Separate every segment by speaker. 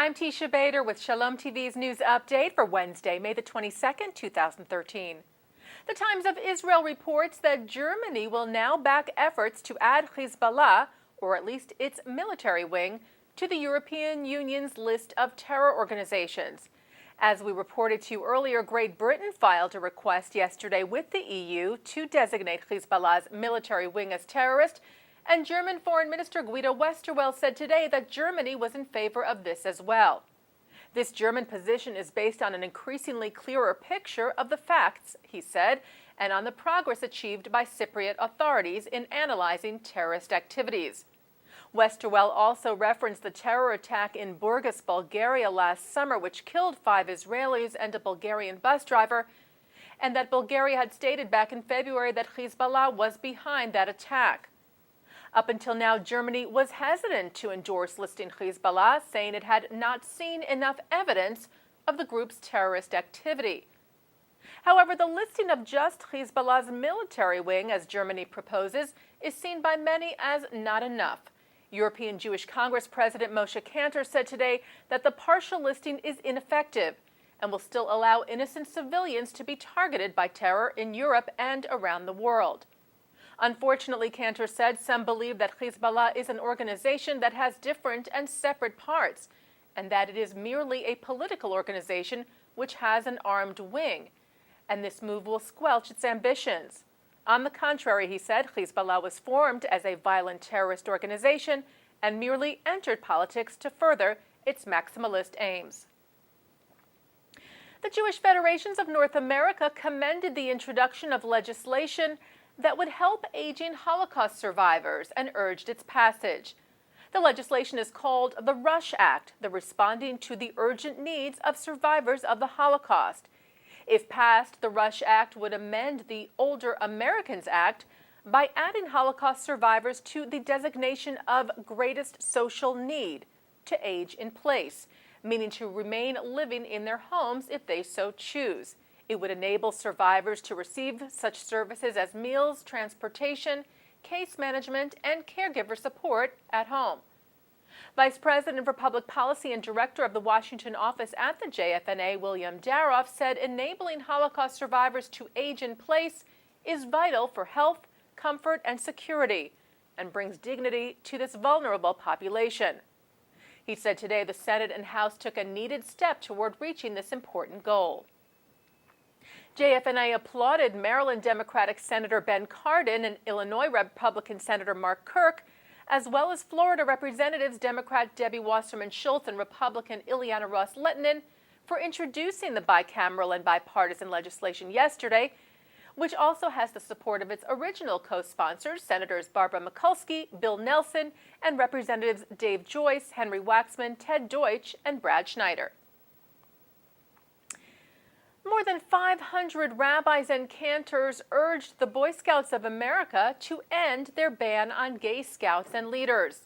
Speaker 1: I'm Teisha with Shalom TV's news update for Wednesday, May the 22nd, 2013. The Times of Israel reports that Germany will now back efforts to add Hezbollah, or at least its military wing, to the European Union's list of terror organizations. As we reported to you earlier, Great Britain filed a request yesterday with the EU to designate Hezbollah's military wing as terrorist, and German Foreign Minister Guido Westerwelle said today that Germany was in favor of this as well. This German position is based on an increasingly clearer picture of the facts, he said, and on the progress achieved by Cypriot authorities in analyzing terrorist activities. Westerwelle also referenced the terror attack in Burgas, Bulgaria last summer, which killed 5 Israelis and a Bulgarian bus driver, and that Bulgaria had stated back in February that Hezbollah was behind that attack. Up until now, Germany was hesitant to endorse listing Hezbollah, saying it had not seen enough evidence of the group's terrorist activity. However, the listing of just Hezbollah's military wing, as Germany proposes, is seen by many as not enough. European Jewish Congress President Moshe Kantor said today that the partial listing is ineffective and will still allow innocent civilians to be targeted by terror in Europe and around the world. Unfortunately, Kantor said, some believe that Hezbollah is an organization that has different and separate parts, and that it is merely a political organization which has an armed wing, and this move will squelch its ambitions. On the contrary, he said, Hezbollah was formed as a violent terrorist organization and merely entered politics to further its maximalist aims. The Jewish Federations of North America commended the introduction of legislation that would help aging Holocaust survivors and urged its passage. The legislation is called the RUSH Act, the Responding to the Urgent Needs of Survivors of the Holocaust. If passed, the RUSH Act would amend the Older Americans Act by adding Holocaust survivors to the designation of greatest social need to age in place, meaning to remain living in their homes if they so choose. It would enable survivors to receive such services as meals, transportation, case management, and caregiver support at home. Vice President for Public Policy and Director of the Washington office at the JFNA, William Daroff, said enabling Holocaust survivors to age in place is vital for health, comfort, and security, and brings dignity to this vulnerable population. He said today the Senate and House took a needed step toward reaching this important goal. JFNA applauded Maryland Democratic Senator Ben Cardin and Illinois Republican Senator Mark Kirk, as well as Florida Representatives Democrat Debbie Wasserman Schultz and Republican Ileana Ross-Lehtinen for introducing the bicameral and bipartisan legislation yesterday, which also has the support of its original co-sponsors, Senators Barbara Mikulski, Bill Nelson, and Representatives Dave Joyce, Henry Waxman, Ted Deutsch, and Brad Schneider. More than 500 rabbis and cantors urged the Boy Scouts of America to end their ban on gay scouts and leaders.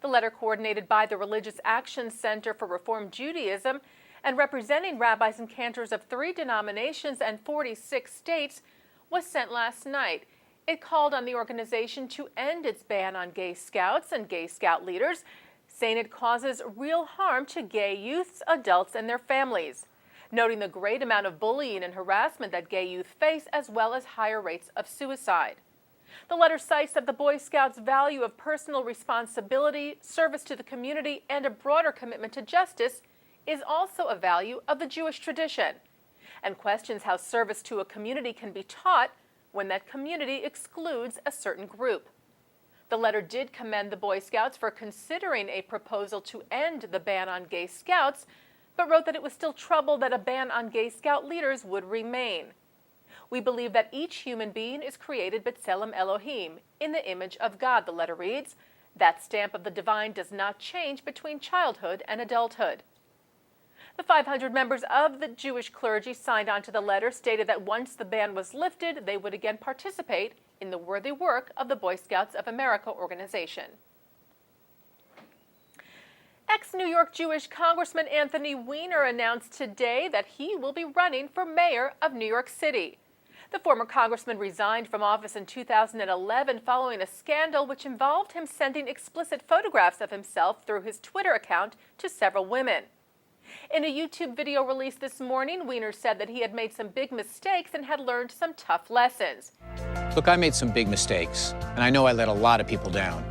Speaker 1: The letter, coordinated by the Religious Action Center for Reform Judaism and representing rabbis and cantors of 3 denominations and 46 states, was sent last night. It called on the organization to end its ban on gay scouts and gay scout leaders, saying it causes real harm to gay youths, adults, and their families, noting the great amount of bullying and harassment that gay youth face, as well as higher rates of suicide. The letter cites that the Boy Scouts' value of personal responsibility, service to the community, and a broader commitment to justice is also a value of the Jewish tradition, and questions how service to a community can be taught when that community excludes a certain group. The letter did commend the Boy Scouts for considering a proposal to end the ban on gay scouts, but wrote that it was still troubled that a ban on gay scout leaders would remain. We believe that each human being is created b'tselem Elohim, in the image of God, the letter reads. That stamp of the divine does not change between childhood and adulthood. The 500 members of the Jewish clergy signed on to the letter stated that once the ban was lifted, they would again participate in the worthy work of the Boy Scouts of America organization. Ex-New York Jewish Congressman Anthony Weiner announced today that he will be running for mayor of New York City. The former congressman resigned from office in 2011 following a scandal which involved him sending explicit photographs of himself through his Twitter account to several women. In a YouTube video released this morning, Weiner said that he had made some big mistakes and had learned some tough lessons.
Speaker 2: Look, I made some big mistakes, and I know I let a lot of people down.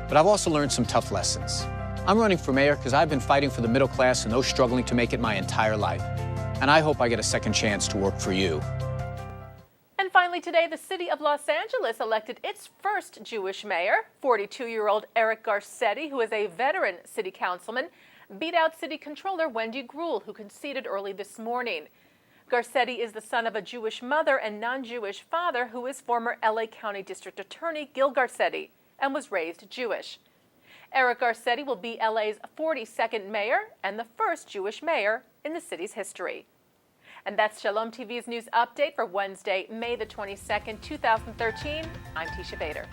Speaker 2: But I've also learned some tough lessons. I'm running for mayor because I've been fighting for the middle class and those struggling to make it my entire life. And I hope I get a second chance to work for you.
Speaker 1: And finally today, the city of Los Angeles elected its first Jewish mayor. 42-year-old Eric Garcetti, who is a veteran city councilman, beat out city controller Wendy Gruhl, who conceded early this morning. Garcetti is the son of a Jewish mother and non-Jewish father who is former LA County District Attorney Gil Garcetti and was raised Jewish. Eric Garcetti will be LA's 42nd mayor and the first Jewish mayor in the city's history. And that's Shalom TV's news update for Wednesday, May the 22nd, 2013. I'm Teisha Bader.